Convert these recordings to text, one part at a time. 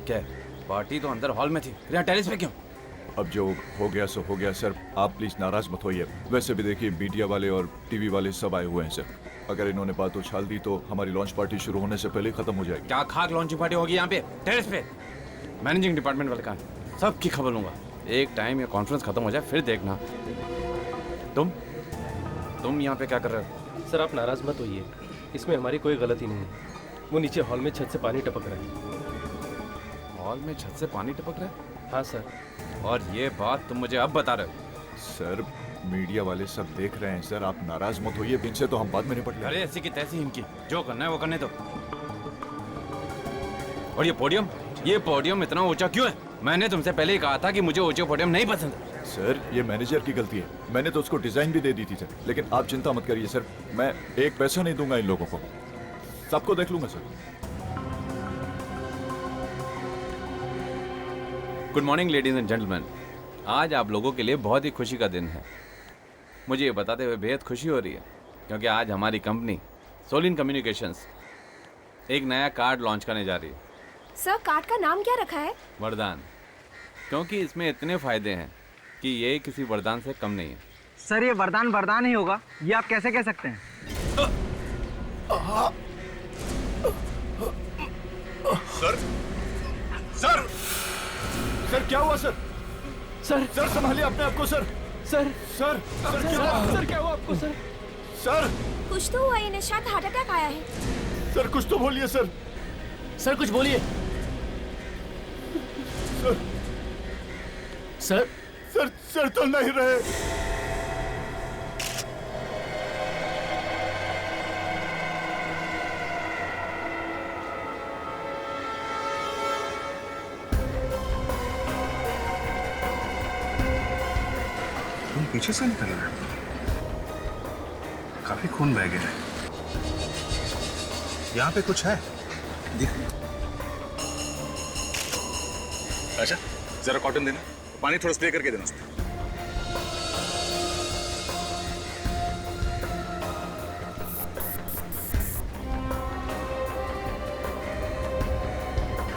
क्या है? पार्टी तो अंदर हॉल में थी, फिर यहाँ टेरेस पे क्यों? अब जो हो गया सो हो गया सर, आप प्लीज नाराज मत होइए। वैसे भी देखिए मीडिया वाले और टीवी वाले सब आए हुए हैं सर। अगर इन्होंने बात उछाल दी तो हमारी लॉन्च पार्टी शुरू होने से पहले खत्म हो जाएगी। क्या खाक लॉन्चिंग पार्टी होगी यहाँ पे टेरेस पे? मैनेजिंग डिपार्टमेंट वाले कहाँ? सबकी खबर लूंगा। एक टाइम ये कॉन्फ्रेंस खत्म हो जाए फिर देखना। तुम यहाँ पे क्या कर रहे हो? सर आप नाराज मत होइए, इसमें हमारी कोई गलती नहीं है। वो नीचे हॉल में छत से पानी टपक रहा है। हॉल में छत से पानी टपक रहा है? हाँ सर। और ये बात तुम मुझे अब बता रहे हो? सर मीडिया वाले सब देख रहे हैं सर, आप नाराज मत होइए। इनसे तो हम बाद में निपट लेंगे। अरे ऐसी की तैसी इनकी, जो करना है वो करने दो। और ये पोडियम इतना ऊंचा क्यों है? मैंने तुमसे पहले ही कहा था कि मुझे ऊंचे पोडियम नहीं पसंद। सर ये मैनेजर की गलती है, मैंने तो उसको डिजाइन भी दे दी थी सर। लेकिन आप चिंता मत करिए सर, मैं एक पैसा नहीं दूंगा इन लोगों को, सबको देख लूंगा sir. Good morning ladies and gentleman. आज आप लोगों के लिए बहुत ही खुशी का दिन है। मुझे ये बताते हुए बेहद खुशी हो रही है क्योंकि आज हमारी कंपनी सोलिन कम्युनिकेशंस एक नया कार्ड लॉन्च करने जा रही है। सर कार्ड का नाम क्या रखा है? वरदान, क्योंकि इसमें इतने फायदे हैं कि ये किसी वरदान से कम नहीं है। सर ये वरदान ही होगा, ये आप कैसे कह सकते हैं? सर सर सर क्या हुआ सर? सर संभालिए अपने आप को सर। सर क्या हुआ आपको सर? सर कुछ तो हुआ, इन्हें शायद हार्ट अटैक आया है। सर कुछ तो बोलिए सर। सर कुछ बोलिए। सर सर तो नहीं रहे। खून पीछे से निकल रहा है, काफी खून बह गया है। यहाँ पे कुछ है दिख। अच्छा जरा कॉटन देना, पानी थोड़ा स्प्रे करके देना उसमें।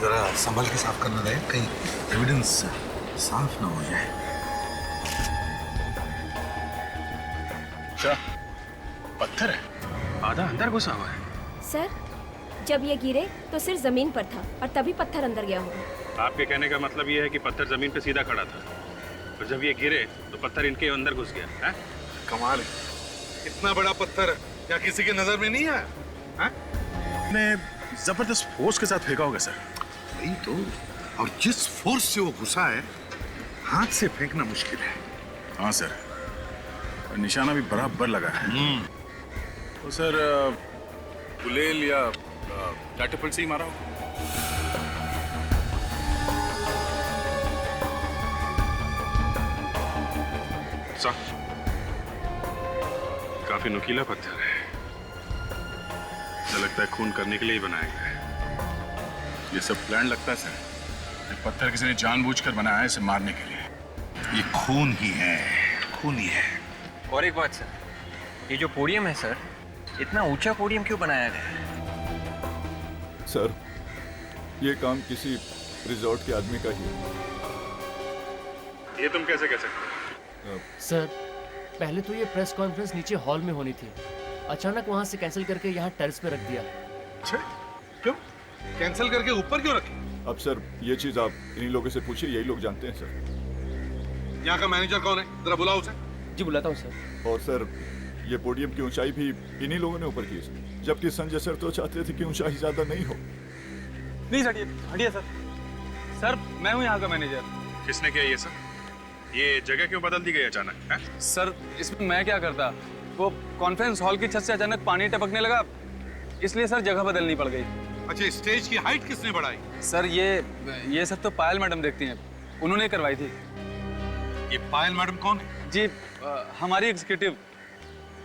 जरा संभल के साफ करना रहे, कहीं एविडेंस साफ ना हो जाए। अच्छा पत्थर है, आधा अंदर घुसा हुआ है। सर जब ये गिरे तो सिर जमीन पर था और तभी पत्थर अंदर गया होगा। आपके कहने का मतलब ये है कि पत्थर जमीन पे सीधा खड़ा था और जब ये गिरे तो पत्थर इनके अंदर घुस गया है? कमाल है, इतना बड़ा पत्थर क्या किसी के नजर में नहीं आया? ने जबरदस्त फोर्स के साथ फेंका होगा सर। वही तो, और जिस फोर्स से वो घुसा है हाथ से फेंकना मुश्किल है। हाँ सर, और निशाना भी बराबर लगा है। तो सर गुलेल या कैटapult से ही मारा होगा। काफी नुकीला पत्थर है, ऐसा लगता है खून करने के लिए ही बनाया गया है। ये सब प्लान लगता है सर, ये पत्थर किसी ने जानबूझकर बनाया है इसे मारने के लिए। ये खून ही है, खून ही है। और एक बात सर, ये जो पोडियम है सर, इतना ऊंचा पोडियम क्यों बनाया गया है? सर ये काम किसी रिजॉर्ट के आदमी का ही है। ये तुम कैसे कह सकते हो? सर पहले तो ये प्रेस कॉन्फ्रेंस नीचे हॉल में होनी थी, अचानक वहां से कैंसिल करके यहाँ टेरेस पे रख दिया। अच्छा क्यों कैंसिल करके ऊपर क्यों रखे? अब सर ये चीज आप इन्हीं लोगों से पूछिए, यही लोग जानते हैं सर। यहाँ का मैनेजर कौन है, जरा बुलाओ उसे। जी बुलाता हूँ सर। और सर ये पोडियम की ऊंचाई भी इन्हीं लोगों ने ऊपर की है, जबकि संजय सर तो चाहते थे कि ऊंचाई ज्यादा नहीं हो। प्लीज हटिए हटिए सर। सर मैं हूँ यहाँ का मैनेजर। किसने किया ये सर? ये जगह क्यों बदल दी गई अचानक है? सर इसमें मैं क्या करता, वो कॉन्फ्रेंस हॉल की छत से अचानक पानी टपकने लगा, इसलिए सर जगह बदलनी पड़ गई। अच्छा स्टेज की हाइट किसने बढ़ाई? सर ये सब तो पायल मैडम देखती हैं, उन्होंने करवाई थी। ये पायल मैडम कौन है? जी हमारी एग्जीक्यूटिव।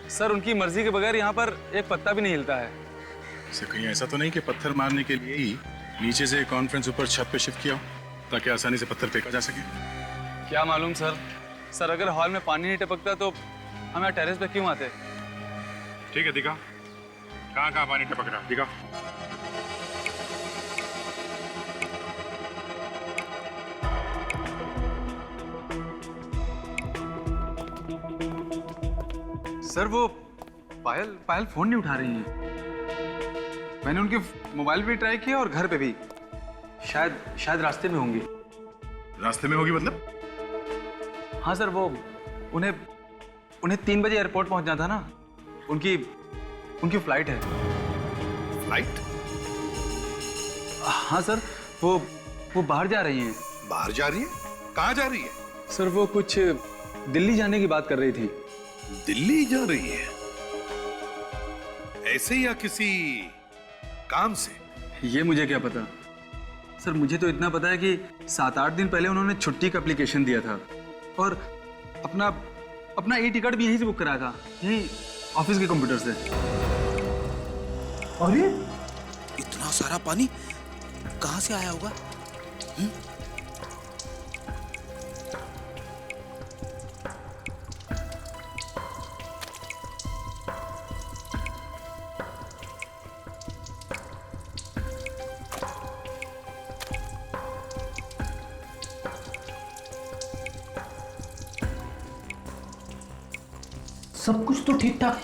सर उनकी मर्जी के बगैर यहाँ पर एक पत्ता भी नहीं हिलता है। इसे कहीं ऐसा तो नहीं कि पत्थर मारने के लिए ही नीचे से कॉन्फ्रेंस ऊपर छत पे शिफ्ट किया हो ताकि आसानी से पत्थर फेंका जा सके? क्या मालूम सर। सर अगर हॉल में पानी नहीं टपकता तो हम यहाँ टेरेस पे क्यों आते? ठीक है दिखा, कहाँ कहाँ पानी टपक रहा दिखा। सर वो पायल पायल फोन नहीं उठा रही हैं। मैंने उनके मोबाइल पे ट्राई किया और घर पे भी। शायद रास्ते में होंगी। रास्ते में होगी मतलब? हाँ सर, वो उन्हें 3 बजे एयरपोर्ट पहुंचना था ना। उनकी फ्लाइट है। फ्लाइट? हाँ सर, वो बाहर जा रही हैं। बाहर जा रही है? कहाँ जा रही है? सर वो कुछ दिल्ली जाने की बात कर रही थी। दिल्ली जा रही है? ऐसे या किसी काम से? ये मुझे क्या पता सर। मुझे तो इतना पता है कि 7-8 दिन पहले उन्होंने छुट्टी का एप्लीकेशन दिया था और अपना ई टिकट भी यहीं से बुक कराया था, यहीं ऑफिस के कंप्यूटर से। अरे इतना सारा पानी कहाँ से आया होगा? सब कुछ तो ठीक ठाक,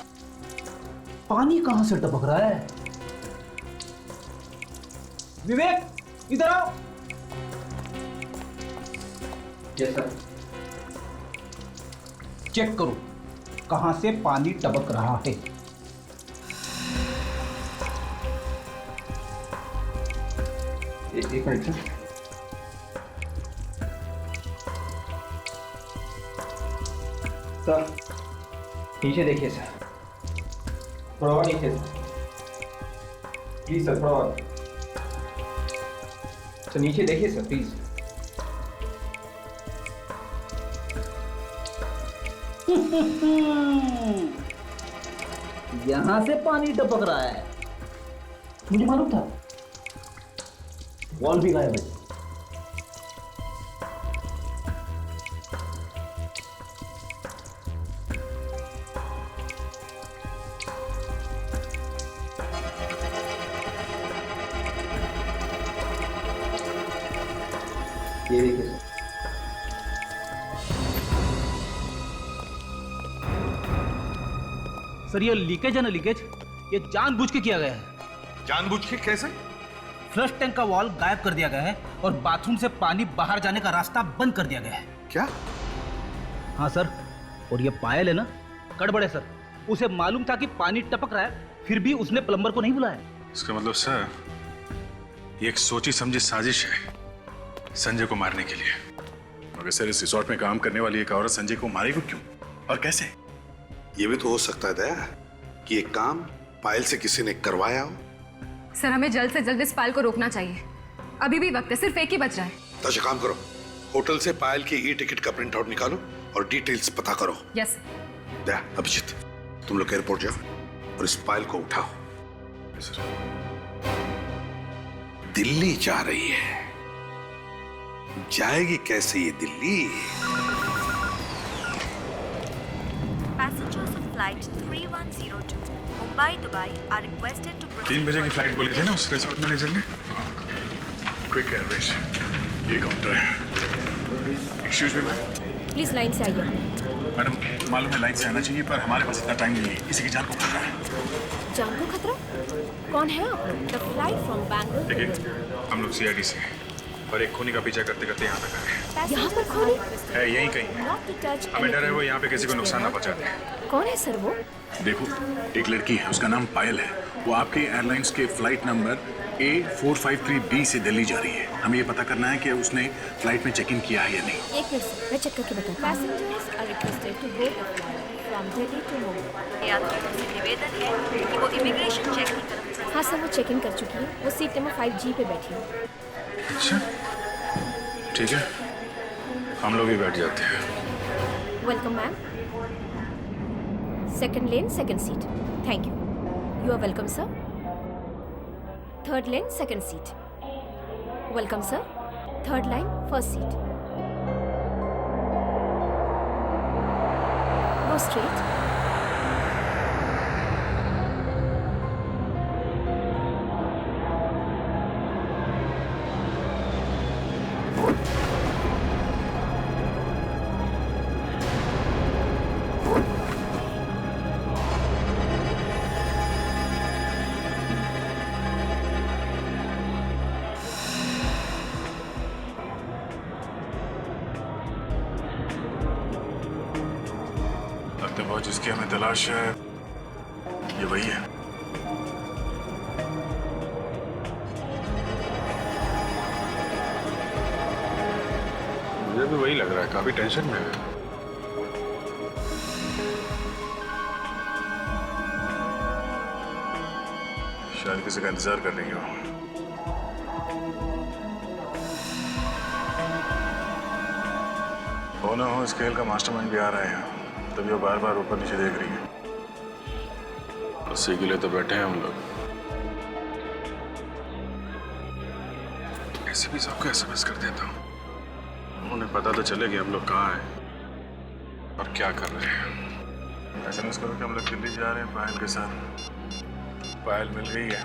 पानी कहां से टपक रहा है? विवेक इधर आओ। Yes sir. चेक करो कहां से पानी टपक रहा है। एक मिनट सर। सर नीचे देखिए सर, थोड़ा और नीचे सर, प्लीज सर, थोड़ा और सर, नीचे देखिए सर प्लीज। यहां से पानी टपक रहा है, मुझे मालूम था। वॉल भी गायब है। ये देखिए सर, ये लीकेज है ना, लीकेज ये जानबूझ के किया गया है। जानबूझ के कैसे? फ्लश टैंक का वॉल गायब कर दिया गया है और बाथरूम से पानी बाहर जाने का रास्ता बंद कर दिया गया है। क्या? हाँ सर, और ये पायल है ना, गड़बड़ है सर। उसे मालूम था कि पानी टपक रहा है, फिर भी उसने प्लम्बर को नहीं बुलाया। इसका मतलब सर, ये एक सोची समझी साजिश है संजय को मारने के लिए। मगर सर, इस रिसोर्ट में काम करने वाली एक औरत संजय को मारेगी क्यों और कैसे? ये भी तो हो सकता है दया कि ये काम पायल से किसी ने करवाया हो। सर हमें जल्द से जल्द इस पायल को रोकना चाहिए। अभी भी वक्त है, सिर्फ एक ही बच रहा है। तो अच्छा काम करो, होटल से पायल की ई टिकट का प्रिंट आउट निकालो और डिटेल्स पता करो। यस दया, अभिजीत, तुम लोग एयरपोर्ट जाओ और इस पायल को उठाओ। दिल्ली जा रही है, जाएगी कैसे ये Delhi? Passengers of flight 3102 Mumbai Dubai are requested to 3 बजे की फ्लाइट बोली थी ना उस रिसोर्ट मैनेजर ने। क्विक एयरवेज, ये काउंटर है। Excuse me ma'am. Please line से आइए। मैडम, मालूम है लाइन से आना चाहिए पर हमारे पास इतना टाइम नहीं है। किसी की जान को खतरा है। जान को खतरा? कौन है आप? The flight from Bangalore. देखिए, हम लोग CID से हैं और एक खूनी का पीछा करते करते यहाँ तक आए हैं। यहाँ पर खूनी है? यहीं कहीं है। हमें डर है वो यहाँ पे किसी को नुकसान ना पहुँचा दे। कौन है सर वो? देखो, एक लड़की है, उसका नाम पायल है। वो आपके एयरलाइंस के फ्लाइट नंबर A453B से दिल्ली जा रही है। हमें ये पता करना है कि उसने फ्लाइट में चेक इन किया है या नहीं। एक मिनट सर, मैं चेक करके बताऊँ। Passengers are requested to board the flight from Delhi to Mumbai. यात्रियों से निवेदन है कि वो इमिग्रेशन चेक की तरफ। हाँ सर, वो चेक इन कर चुकी है। वो सीट नंबर 5G पे बैठी है। अच्छा, ठीक है, हम लोग भी बैठ जाते हैं। Welcome ma'am. Second lane second seat. Thank you. You are welcome sir. Third lane second seat. Welcome sir. Third line first seat. Go straight. और जिसकी हमें तलाश है ये वही है। मुझे भी वही लग रहा है, काफी टेंशन में है। शायद किसी का इंतजार कर रही हो। हो ना हो इस खेल का मास्टरमाइंड भी आ रहा है यहाँ, तभी वो बार बार ऊपर नीचे देख रही है। उसी के लिए तो बैठे हैं हम लोग। ऐसे भी सबको एसएमएस कर देता हूँ, उन्हें पता तो चले कि हम लोग कहाँ हैं और क्या कर रहे हैं। एसएमएस करो कि हम लोग दिल्ली जा रहे हैं पायल के साथ। पायल मिल गई है।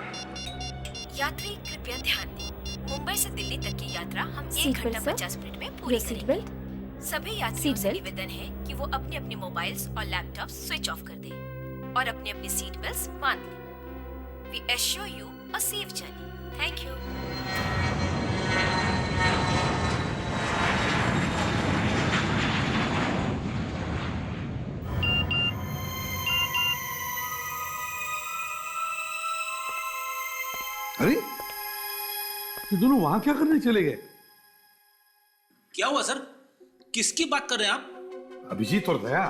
यात्री कृपया ध्यान दें, मुंबई से दिल्ली तक की यात्रा हम 1 सीट बेल्ट घंटा सर? 50 मिनट में पूरी सीट करेंगे। बेल्ट? सभी यात्रियों से निवेदन है कि वो अपने अपने मोबाइल्स और लैपटॉप स्विच ऑफ कर दें और अपने अपने सीट बेल्ट बांध लें। We assure you a safe journey. Thank you. अरे ये दोनों वहां क्या करने चले गए? क्या हुआ सर? किसकी बात कर रहे हैं आप? अभिजीत और दया।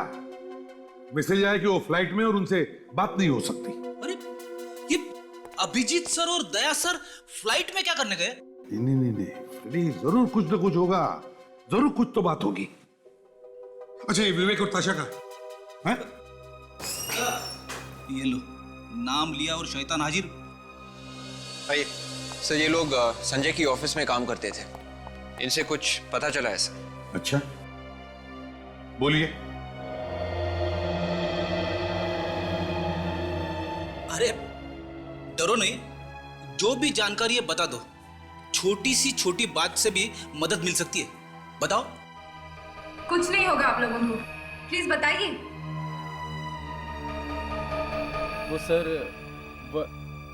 मैसेज आया कि वो फ्लाइट में और उनसे बात नहीं हो सकती। अरे ये अभिजीत सर और दया सर फ्लाइट में क्या करने गए? नहीं नहीं नहीं, फ्रेडी, जरूर कुछ ना कुछ होगा, जरूर कुछ तो बात होगी। अच्छा, ये विवेक और ताशा का है? ये लो, नाम लिया और शैतान हाजिर। आइए सर, ये लोग संजय की ऑफिस में काम करते थे, इनसे कुछ पता चला है सर। अच्छा, बोलिए। अरे डरो नहीं, जो भी जानकारी है बता दो। छोटी सी छोटी बात से भी मदद मिल सकती है, बताओ। कुछ नहीं होगा आप लोगों को, प्लीज बताइए। वो सर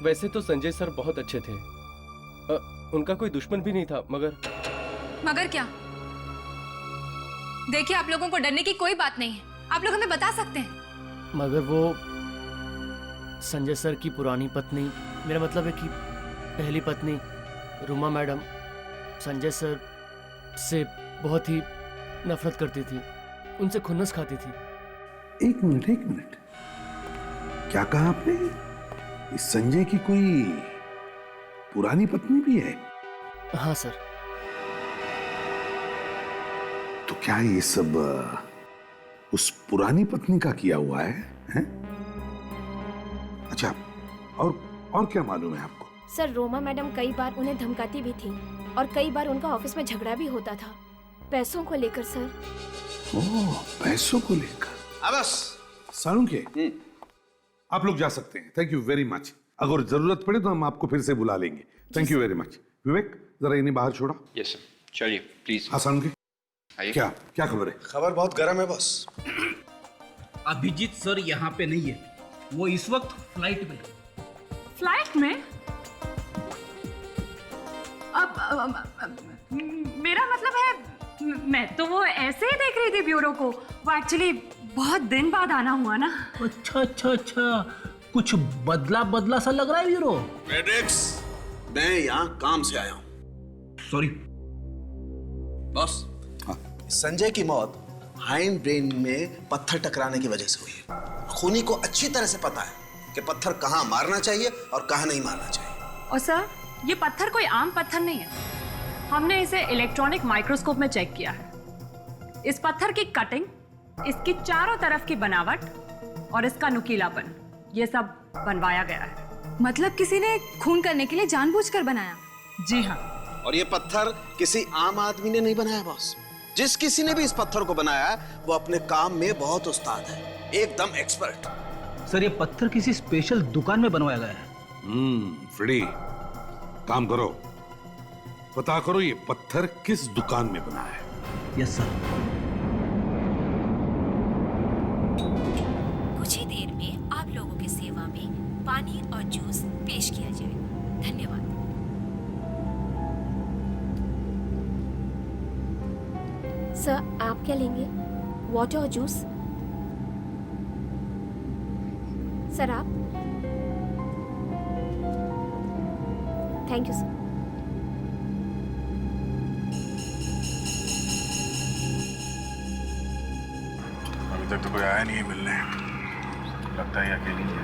वैसे तो संजय सर बहुत अच्छे थे, उनका कोई दुश्मन भी नहीं था, मगर क्या? देखिए, आप लोगों को डरने की कोई बात नहीं है, आप लोग हमें बता सकते हैं। मगर वो संजय सर की पुरानी पत्नी, मेरा मतलब है कि पहली पत्नी रूमा मैडम संजय सर से बहुत ही नफरत करती थी, उनसे खुन्नस खाती थी। एक मिनट, क्या कहा आपने? इस संजय की कोई पुरानी पत्नी भी है? हाँ सर। तो क्या ये सब उस पुरानी पत्नी का किया हुआ है, हैं? अच्छा, और क्या मालूम है आपको? सर, रोमा मैडम कई बार उन्हें धमकाती भी थी और कई बार उनका ऑफिस में झगड़ा भी होता था, पैसों को लेकर सर। ओह, पैसों को लेकर। बस सालुंखे, आप लोग जा सकते हैं। Thank you very much. अगर जरूरत पड़े तो हम आपको फिर से बुला लेंगे। Thank you very much. Vivek, जरा इन्हें बाहर छोड़ा। यस सर, चलिए प्लीज। हाँ सालुंखे, आइए। क्या खबर है? खबर बहुत गर्म है बॉस। अभिजीत सर यहाँ पे नहीं है, वो इस वक्त फ्लाइट में। फ्लाइट में? अब मेरा मतलब है, मैं तो वो ऐसे ही देख रही थी ब्यूरो को, वो एक्चुअली बहुत दिन बाद आना हुआ ना। अच्छा, कुछ बदला सा लग रहा है ब्यूरो। मैड्रिक्स, मैं यहाँ काम से आया हूँ। Sorry boss. संजय की मौत हाइंड ब्रेन में पत्थर टकराने की वजह से हुई है। खूनी को अच्छी तरह से पता है कि पत्थर कहाँ मारना चाहिए और कहाँ नहीं मारना चाहिए। और सर, ये पत्थर कोई आम पत्थर नहीं है, हमने इसे इलेक्ट्रॉनिक माइक्रोस्कोप में चेक किया है। इस पत्थर की कटिंग, इसकी चारों तरफ की बनावट और इसका नुकीलापन, ये सब बनवाया गया है। मतलब किसी ने खून करने के लिए जानबूझकर बनाया? जी हाँ। और ये पत्थर किसी आम आदमी ने नहीं बनाया बॉस। जिस किसी ने भी इस पत्थर को बनाया वो अपने काम में बहुत उस्ताद है, एकदम एक्सपर्ट। सर, ये पत्थर किसी स्पेशल दुकान में बनवाया गया है। फ्रेडी, काम करो, पता करो ये पत्थर किस दुकान में बना है। Yes sir. कुछ ही देर में आप लोगों की सेवा में पानी और जूस पेश किया जाएगा। धन्यवाद। सर, आप क्या लेंगे? वाटर और जूस? सर आप? Thank you sir. अभी तक तो कोई आया नहीं है मिलने, लगता है अकेली है।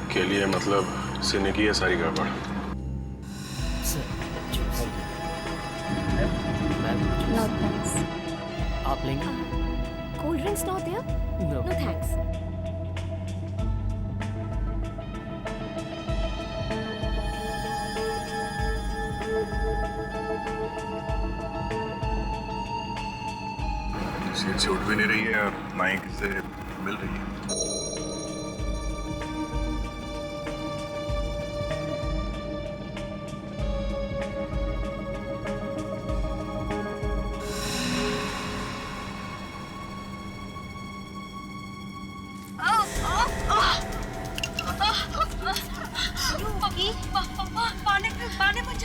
अकेली है मतलब इसने की है सारी गड़बड़। No thanks. आप लेंगे? Cold drinks not there? No no thanks. Seat से उठ भी नहीं रही है और माइक से मिल रही है।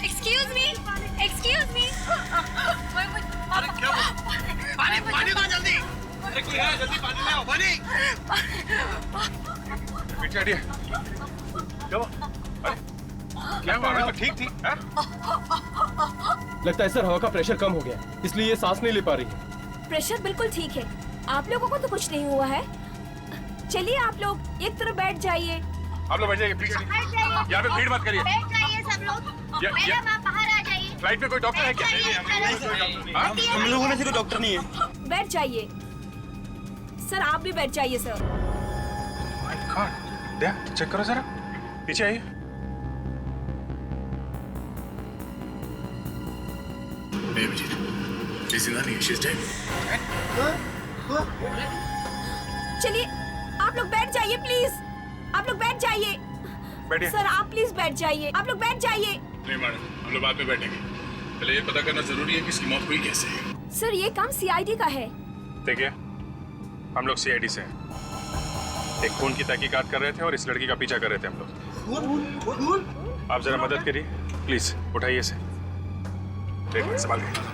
Excuse me. Excuse me. पानी दो जल्दी। अरे कोई है, जल्दी पानी ले आओ, पानी। पीछे हटिए। क्या हुआ? अरे क्या हुआ? अभी तो ठीक थी। हाँ? लगता है सर हवा का प्रेशर कम हो गया, इसलिए ये सांस नहीं ले पा रही है। प्रेशर बिल्कुल ठीक है, आप लोगों को तो कुछ नहीं हुआ है। चलिए आप लोग एक तरफ बैठ जाइए। आप लोग बैठ जाइए प्लीज। यहाँ पे भीड़ मत करिए। बैठ जाइए सब लोग। मैडम आप बाहर आ जाइए। फ्लाइट में कोई डॉक्टर है क्या? हम लोगों में से कोई डॉक्टर नहीं है। बैठ जाइए सर, आप भी बैठ जाइए sir. My God, Daya check करो जरा, पीछे आइए। नहीं अभिजीत, ये जिंदा नहीं है, शी इज डेड। चलिए आप लोग बैठ जाइए प्लीज, आप लोग बैठ जाइए। बैठिए। सर आप प्लीज बैठ जाइए, आप लोग बैठ जाइए। नहीं मैडम, हम लोग बाद में बैठेंगे, पहले ये पता करना जरूरी है कि इसकी मौत हुई कैसे है। सर ये काम सीआईडी का है। देखिए हम लोग सीआईडी से हैं। एक खून की तहकीकात कर रहे थे और इस लड़की का पीछा कर रहे थे हम लोग। आप जरा मदद करिए प्लीज, उठाइए इसे। एक मिनट संभाल के।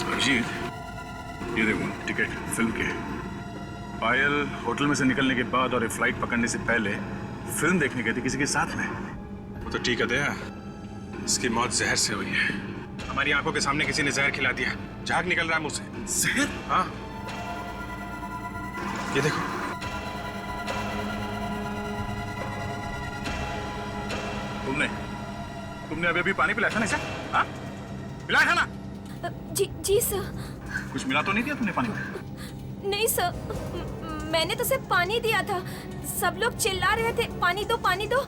अभिजीत, ये देखो टिकट फिल्म के। पायल होटल में से निकलने के बाद और ये फ्लाइट पकड़ने से पहले फिल्म देखने गई थी किसी के साथ में। वो तो ठीक है दया, इसकी मौत जहर से हुई है। हमारी आंखों के सामने किसी ने जहर खिला दिया, झाग निकल रहा है मुंह से। जहर? हाँ, ये देखो। तुमने अभी अभी पानी पिलाया था ना इसे? हाँ? पिलाया था ना? जी सर। कुछ मिला तो नहीं दिया तुमने पानी में? नहीं सर, मैंने तो सिर्फ पानी दिया था। सब लोग चिल्ला रहे थे पानी दो पानी दो।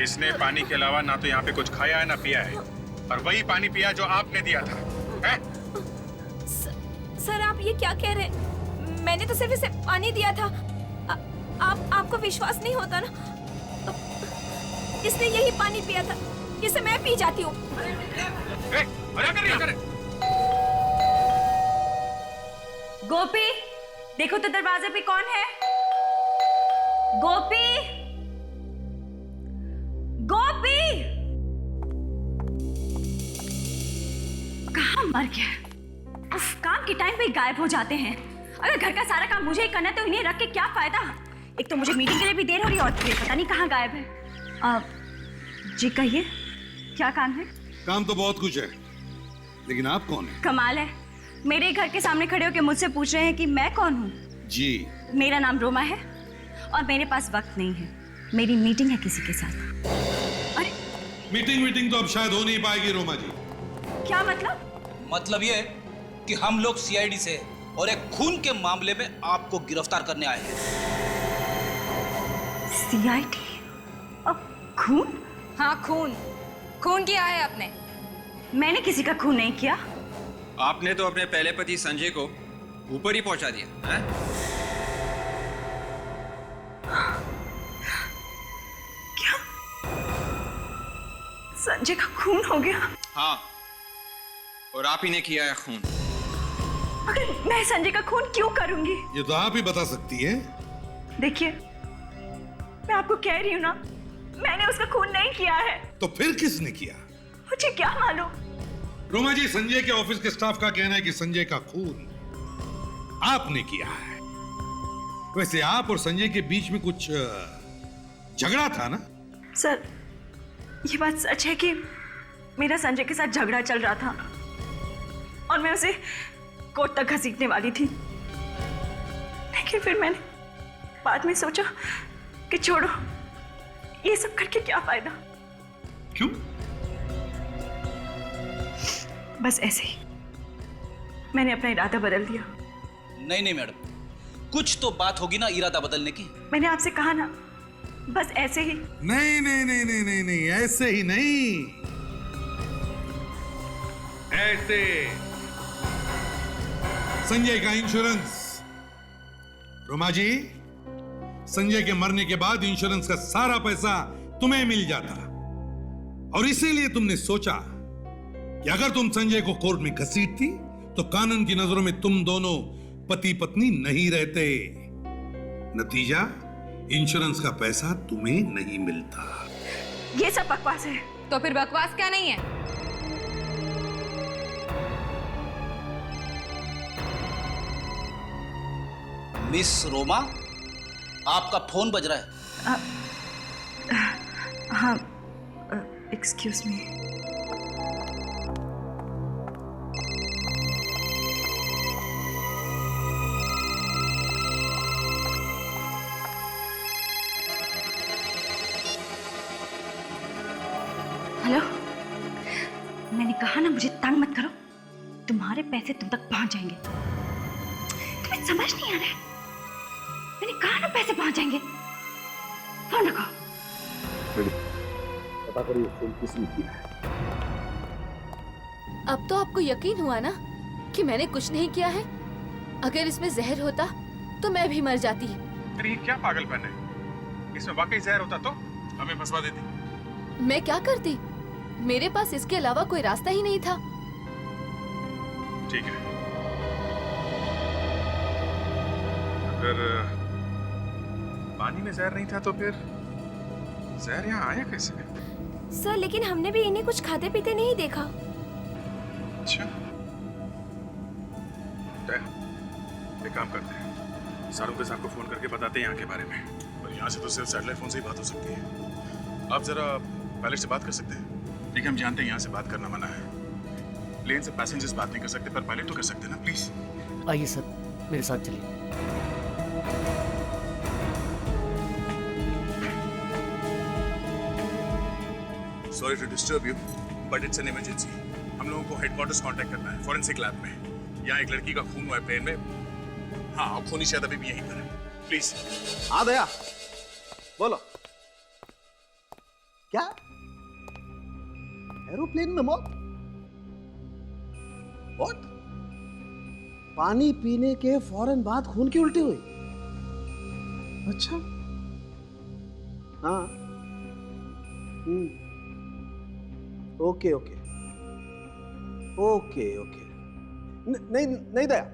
इसने पानी के अलावा ना तो यहाँ पे कुछ खाया है ना पिया है, और वही पानी पिया जो आपने दिया था। है? सर आप ये क्या कह रहे हैं? मैंने तो सिर्फ इसे पानी दिया था। आपको विश्वास नहीं होता ना? इसने यही पानी पिया था, इसे मैं पी जाती हूँ। गोपी, देखो तो दरवाजे पे कौन है? गोपी, गोपी, कहाँ मर गया? उफ, काम के टाइम पे गायब हो जाते हैं। अगर घर का सारा काम मुझे ही करना है तो इन्हें रख के क्या फायदा? एक तो मुझे मीटिंग के लिए भी देर हो रही है और फिर पता नहीं कहाँ गायब है। जी कहिए, क्या काम है? काम तो बहुत कुछ है, लेकिन आप कौन है? कमाल है, मेरे घर के सामने खड़े होकर मुझसे पूछ रहे हैं कि मैं कौन हूँ। जी, मेरा नाम रोमा है और मेरे पास वक्त नहीं है, मेरी मीटिंग है किसी के साथ। अरे मीटिंग तो अब शायद हो नहीं पाएगी रोमा जी। क्या मतलब? मतलब ये कि हम लोग सीआईडी से और एक खून के मामले में आपको गिरफ्तार करने आए हैं। सीआईडी? अब खून? हाँ खून किया है आपने। मैंने किसी का खून नहीं किया। आपने तो अपने पहले पति संजय को ऊपर ही पहुंचा दिया है? संजय का खून हो गया। हाँ, और आप ही ने किया है खून। मगर मैं संजय का खून क्यों करूंगी? ये तो आप ही बता सकती है। देखिए, मैं आपको कह रही हूँ ना, मैंने उसका खून नहीं किया है। तो फिर किसने किया? मुझे क्या मालूम? रोमा जी, संजय के ऑफिस के स्टाफ का कहना है कि संजय का खून आपने किया है। वैसे आप और संजय के बीच में कुछ झगड़ा था ना? सर, ये बात सच है कि मेरा संजय के साथ झगड़ा चल रहा था और मैं उसे कोर्ट तक घसीटने वाली थी। लेकिन फिर मैंने बाद में सोचा कि छोड़ो, ये सब करके क्या फायदा। क्यों? बस ऐसे ही मैंने अपना इरादा बदल दिया। नहीं मैडम, कुछ तो बात होगी ना इरादा बदलने की। मैंने आपसे कहा ना, बस ऐसे ही। नहीं नहीं नहीं नहीं नहीं नहीं, ऐसे ही नहीं, ऐसे। संजय का इंश्योरेंस। रोमा जी, संजय के मरने के बाद इंश्योरेंस का सारा पैसा तुम्हें मिल जाता, और इसीलिए तुमने सोचा कि अगर तुम संजय को कोर्ट में घसीटती तो कानून की नजरों में तुम दोनों पति पत्नी नहीं रहते। नतीजा, इंश्योरेंस का पैसा तुम्हें नहीं मिलता। ये सब बकवास है। तो फिर बकवास क्या नहीं है? मिस रोमा, आपका फोन बज रहा है। हाँ, एक्सक्यूज मी। हेलो, मैंने कहा ना मुझे तंग मत करो, तुम्हारे पैसे तुम तक पहुंच जाएंगे। तुम्हें समझ नहीं आ रहा है? मैंने कहा ना पैसे पहुंच जाएंगे। फोन रखो। पता करिए फोन किसने किया है। अब तो आपको यकीन हुआ ना कि मैंने कुछ नहीं किया है? अगर इसमें जहर होता तो मैं भी मर जाती। अरे ये क्या पागलपन है? इसमें वाकई जहर होता तो हमें फंसवा देती। मैं क्या करती? मेरे पास इसके अलावा कोई रास्ता ही नहीं था। ठीक है, अगर पानी में जहर नहीं था तो फिर जहर यहाँ आया कैसे? सर, लेकिन हमने भी इन्हें कुछ खाते पीते नहीं देखा। अच्छा, एक काम करते हैं, सारुंके साहब को फोन करके बताते हैं यहाँ के बारे में। और यहाँ से तो सिर्फ सैटेलाइट फोन से ही बात हो सकती है। आप जरा पायलट से बात कर सकते हैं? देखिए, हम जानते हैं यहाँ से बात करना मना है। प्लेन से पैसेंजर्स बात नहीं कर सकते, पर पायलट तो कर सकते हैं ना, प्लीज। आइए सर, मेरे साथ चलिए। Sorry to disturb you, but it's an emergency. हम लोगों को हेडक्वार्टर्स कांटेक्ट करना है, फॉरेंसिक लैब में। यहाँ एक लड़की का खून हुआ है प्लेन में। हाँ, और खूनी शायद अभी भी यहीं पर है। प्लीज। हाँ दया, बोलो। क्या? एरोप्लेन में मौत? What? पानी पीने के फौरन बाद खून की उल्टी हुई? अच्छा। हाँ। Okay okay okay okay. नहीं नहीं दया,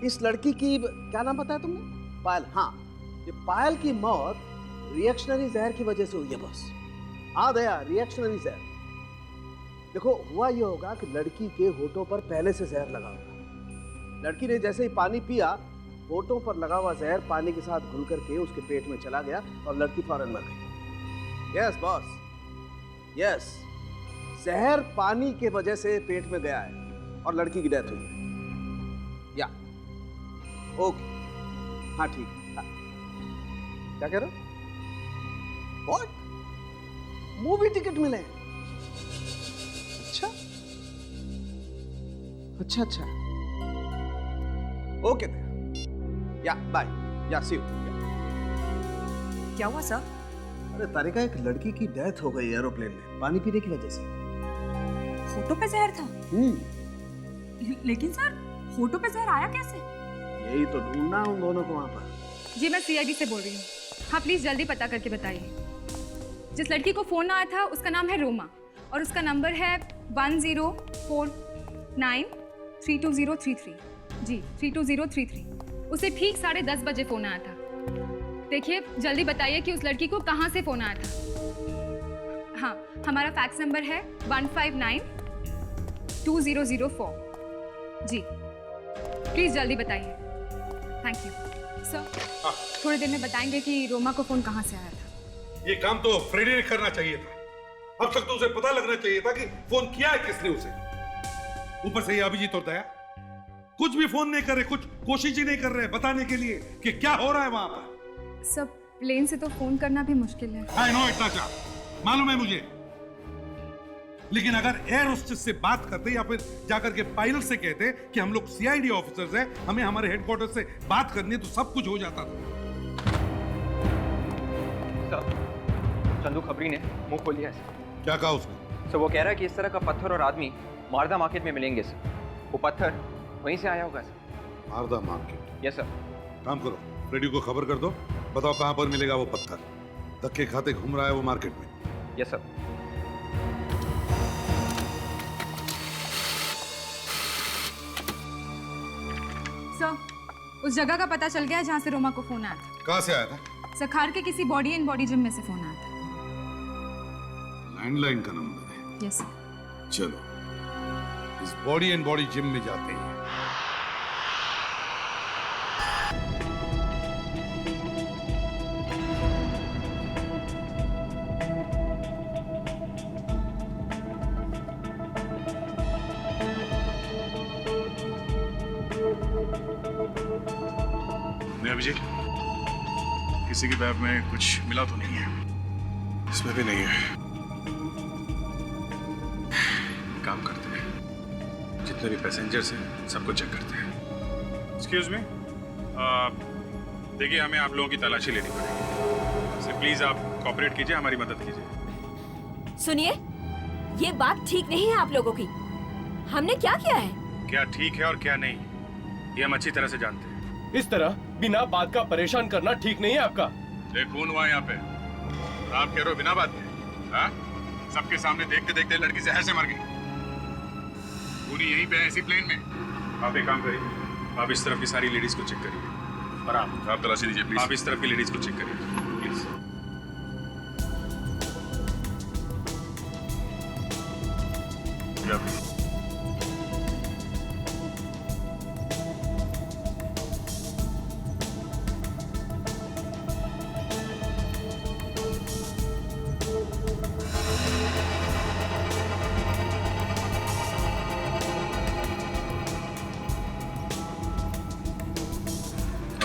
इस लड़की की क्या नाम बताया तुमने? पायल। हाँ, ये पायल की मौत रिएक्शनरी जहर की वजह से हुई है बॉस। हाँ दया, रिएक्शनरी जहर। देखो, हुआ ये होगा कि लड़की के होठों पर पहले से जहर लगा होगा। लड़की ने जैसे ही पानी पिया, होठों पर लगा हुआ जहर पानी के साथ घुल करके उसके पेट में चला गया और लड़की फौरन मर गई। यस बॉस, यस, जहर पानी के वजह से पेट में गया है और लड़की की डेथ हुई है। या ओके, हाँ ठीक है। हाँ। क्या कह रहे हो? व्हाट? मूवी टिकट मिले? अच्छा अच्छा अच्छा, ओके, या बाय, या सी यू। क्या हुआ सर? अरे तारिका, एक लड़की की डेथ हो गई एरोप्लेन में पानी पीने की वजह से। होठों पे जहर था? लेकिन सर, होठों पे जहर आया कैसे? यही तो ढूंढना उन दोनों को वहां पर। जी, मैं सीआईडी से बोल रही हूँ। हाँ, प्लीज जल्दी पता करके बताइए। जिस लड़की को फोन आया था उसका नाम है रोमा, और उसका नंबर है 10493233। जी 32033। उसे ठीक 10:30 बजे फ़ोन आया था। देखिए जल्दी बताइए कि उस लड़की को कहाँ से फ़ोन आया था। हाँ, हमारा फैक्स नंबर है 1592004। जी प्लीज़ जल्दी बताइए। Thank you sir. थोड़ी देर में बताएंगे कि रोमा को फ़ोन कहाँ से आया था। ये काम तो फ्रेडी ने करना चाहिए था। अब तक तो उसे पता लगना चाहिए था कि फोन किया है किसने उसे। ऊपर से ये अभिजीत और दया कुछ भी फोन नहीं कर रहे, कुछ कोशिश ही नहीं कर रहे बताने के लिए कि क्या हो रहा है वहां पर। सब प्लेन से तो फ़ोन करना भी मुश्किल है। आई नो इतना क्या मालूम है मुझे, लेकिन अगर एयर होस्टेस से बात करते या फिर जाकर के पायलट से कहते कि हम लोग सीआईडी ऑफिसर्स हैं, हमें हमारे हेडक्वार्टर से बात करनी है, तो सब कुछ हो जाता था। चंदू खबरी ने मुंह खोल लिया है। क्या कहा उसने? सर वो कह रहा है कि इस तरह का पत्थर और आदमी मारदा मार्केट में मिलेंगे सर। वो पत्थर वहीं से आया होगा सर। मारदा मार्केट? Yes sir. काम करो, रेडियो को खबर कर दो, बताओ कहां पर मिलेगा वो पत्थर। धक्के खाते घूम रहा है वो मार्केट में। Yes sir. सर उस जगह का पता चल गया जहाँ से रोमा को फ़ोन आया था। कहां से आया था? सखार के किसी बॉडी एंड बॉडी जिम में से फ़ोन आया था। लैंडलाइन का नंबर है? Yes sir. चलो इस बॉडी एंड बॉडी जिम में जाते हैं। अभिजीत, किसी की बैग में कुछ मिला तो नहीं है? इसमें भी नहीं है। काम करते हैं, जितने भी पैसेंजर्स हैं सबको चेक करते हैं। एक्सक्यूज मी, देखिए हमें आप लोगों की तलाशी लेनी पड़ेगी, इसलिए प्लीज आप कोऑपरेट कीजिए, हमारी मदद कीजिए। सुनिए, ये बात ठीक नहीं है आप लोगों की। हमने क्या किया है? क्या ठीक है और क्या नहीं, ये हम अच्छी तरह से जानते हैं। इस तरह बिना बात का परेशान करना ठीक नहीं है आपका। खून हुआ यहाँ पे, आप कह रहे हो बिना बात के? हाँ? सबके सामने देखते देखते लड़की जहर से मर गई। पूरी यहीं पे है इसी प्लेन में। आप एक काम करिए, आप इस तरफ की सारी लेडीज को चेक करिए, और आप तलाशी दीजिए प्लीज। आप इस तरफ की लेडीज को चेक करिए please.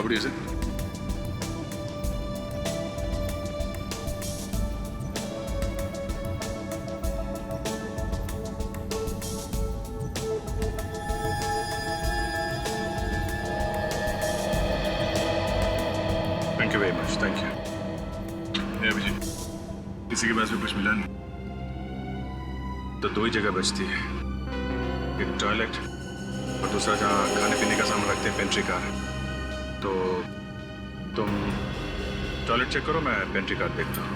What is it? Thank you very much. Thank you. Abhijit, किसी के पास भी कुछ मिला नहीं? तो दो ही जगह बचती है, एक टॉयलेट और दूसरा जहाँ खाने पीने का सामान रखते हैं, पेंट्री कार। तो तुम टॉयलेट चेक करो, मैं पेंट्री कार देखता हूँ।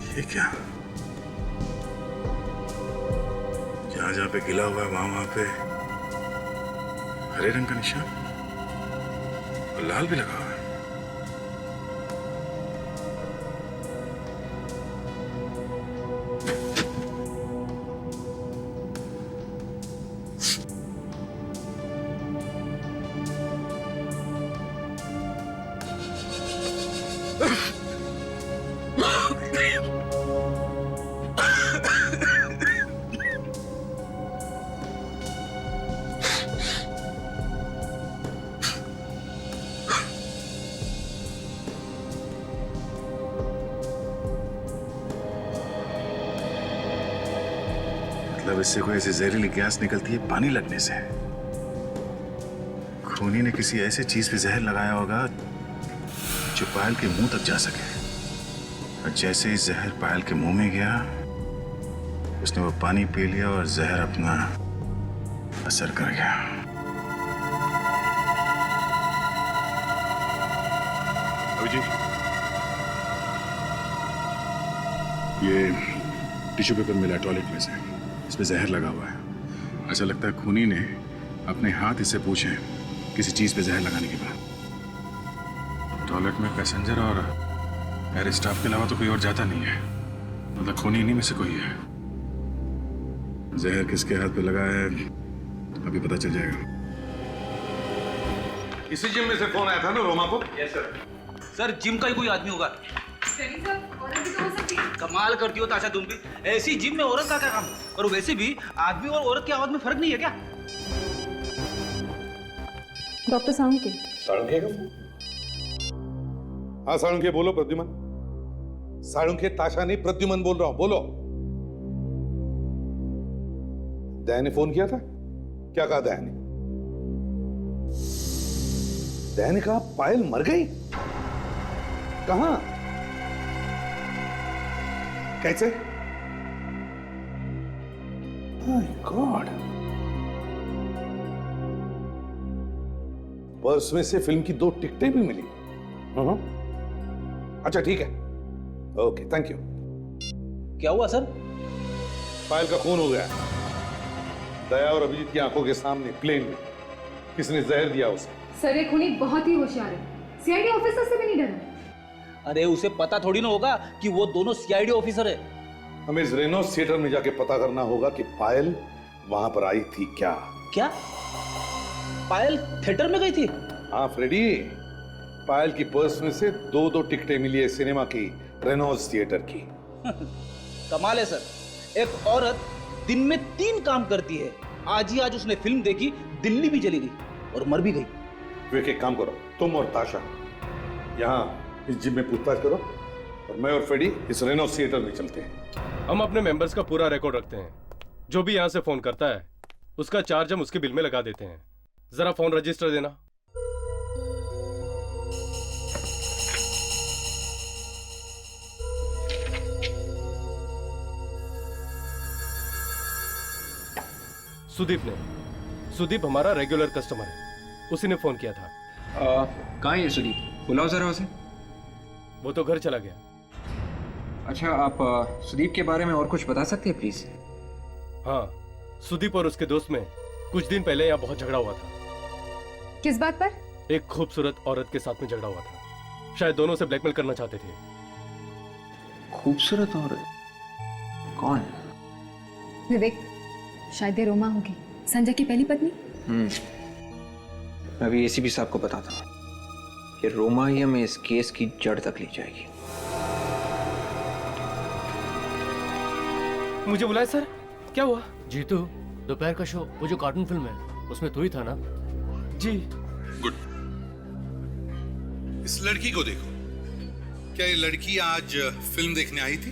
ये क्या? जहां जहां पे गिला हुआ है वहां पे हरे रंग का निशान और लाल भी लगा हुआ है। मतलब इससे कोई ऐसी जहरीली गैस निकलती है पानी लगने से। खूनी ने किसी ऐसी चीज पे जहर लगाया होगा जो पायल के मुंह तक जा सके, और जैसे ही जहर पायल के मुंह में गया उसने वो पानी पी लिया और जहर अपना असर कर गया। अभिजीत, ये टिश्यू पेपर मिला टॉयलेट में से, इसमें जहर लगा हुआ है। ऐसा लगता है खूनी ने अपने हाथ इससे पूछे किसी चीज पे जहर लगाने के बाद। टॉयलेट में पैसेंजर और एयर स्टाफ के अलावा तो कोई और जाता नहीं है, मतलब खूनी इन्हीं में से कोई है। जहर किसके हाथ पे लगा है अभी पता चल जाएगा। इसी जिम में से फोन आया था ना रोमा को? Yes sir. सर जिम का ही कोई आदमी होगा। कमाल करती हो ताशा तुम भी। ऐसी जिम में औरत का क्या काम? और वैसे भी आदमी और औरत की आवाज में फर्क नहीं है क्या? डॉक्टर साळुंखे। साळुंखे का फोन? हाँ साळुंखे बोलो। प्रद्युमन। साळुंखे ताशा नहीं, प्रद्युमन बोल रहा हूं, बोलो। दया ने फोन किया था? क्या कहा दया ने? दया ने कहा पायल मर गई? कहां? कैसे? My God. पर्स में से फिल्म की 2 टिकटें भी मिली। अच्छा ठीक है, ओके थैंक यू। क्या हुआ सर? पायल का खून हो गया। दया और अभिजीत की आंखों के सामने प्लेन में किसने जहर दिया उसे? सर ये खूनी बहुत ही होशियार है, सीआईडी ऑफिसर से भी नहीं डरा। अरे उसे पता थोड़ी ना होगा कि वो दोनों सीआईडी ऑफिसर है। हमें इस रेनॉल्ड्स थिएटर में जाके पता करना होगा कि पायल वहां पर आई थी क्या? क्या पायल थिएटर में गई थी? हाँ फ्रेडी, पायल की पर्स में से 2 टिकटें मिली है सिनेमा की, रेनॉल्ड्स थिएटर की। कमाल है सर, एक औरत दिन में 3 काम करती है। आज ही आज उसने फिल्म देखी, दिल्ली भी चली गई और मर भी गई। वे एक काम करो, तुम और ताशा यहाँ इस जिम में पूछताछ करो और मैं और फ्रेडी इस रेनॉल्ड्स थिएटर में चलते हैं। हम अपने मेंबर्स का पूरा रिकॉर्ड रखते हैं। जो भी यहाँ से फोन करता है उसका चार्ज हम उसके बिल में लगा देते हैं। जरा फोन रजिस्टर देना। सुदीप हमारा रेगुलर कस्टमर है, उसी ने फोन किया था। कहाँ है सुदीप? बुलाओ जरा उसे। वो तो घर चला गया। अच्छा, आप सुदीप के बारे में और कुछ बता सकते हैं प्लीज? हाँ, सुदीप और उसके दोस्त में कुछ दिन पहले यहाँ बहुत झगड़ा हुआ था। किस बात पर? एक खूबसूरत औरत के साथ में झगड़ा हुआ था। शायद दोनों से ब्लैकमेल करना चाहते थे। खूबसूरत औरत? कौन? विवेक, शायद ये रोमा होगी, संजय की पहली पत्नी। मैं अभी एसीपी साहब को बताता हूँ कि रोमा ही हमें इस केस की जड़ तक ले जाएगी। मुझे बुलाया सर? क्या हुआ? जीतू, दोपहर का शो, वो जो कार्टून फिल्म है उसमें तू ही था ना? जी। गुड। इस लड़की को देखो, क्या ये लड़की आज फिल्म देखने आई थी?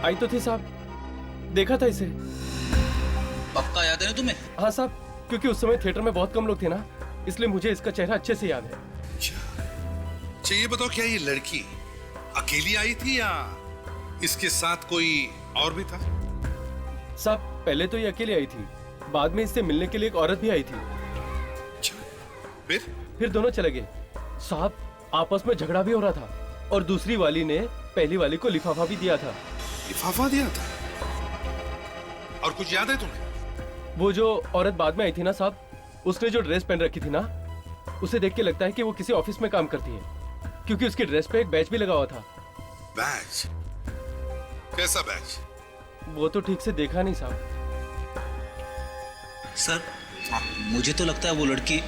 आई तो थी साहब, देखा था इसे। पक्का याद है ना तुम्हें? हाँ साहब, क्योंकि उस समय थिएटर में बहुत कम लोग थे ना, इसलिए मुझे इसका चेहरा अच्छे से याद है। अच्छा ये बताओ, क्या ये लड़की अकेली आई थी या इसके साथ कोई और भी था? साहब पहले तो ये अकेली आई थी, बाद में इससे मिलने के लिए एक औरत भी आई थी। फिर दोनों चले गए। साहब आपस में झगड़ा भी हो रहा था और दूसरी वाली ने पहली वाली को लिफाफा भी दिया था। लिफाफा दिया था? और कुछ याद है तुम्हें? वो जो औरत बाद में आई थी ना साहब, उसने जो ड्रेस पहन रखी थी ना, उसे देख के लगता है कि वो किसी ऑफिस में काम करती है, क्योंकि उसकी ड्रेस पे एक बैच भी लगा हुआ था। बैच? कैसा बैच? वो तो ठीक से देखा नहीं साहब। सर मुझे तो लगता है वो लड़की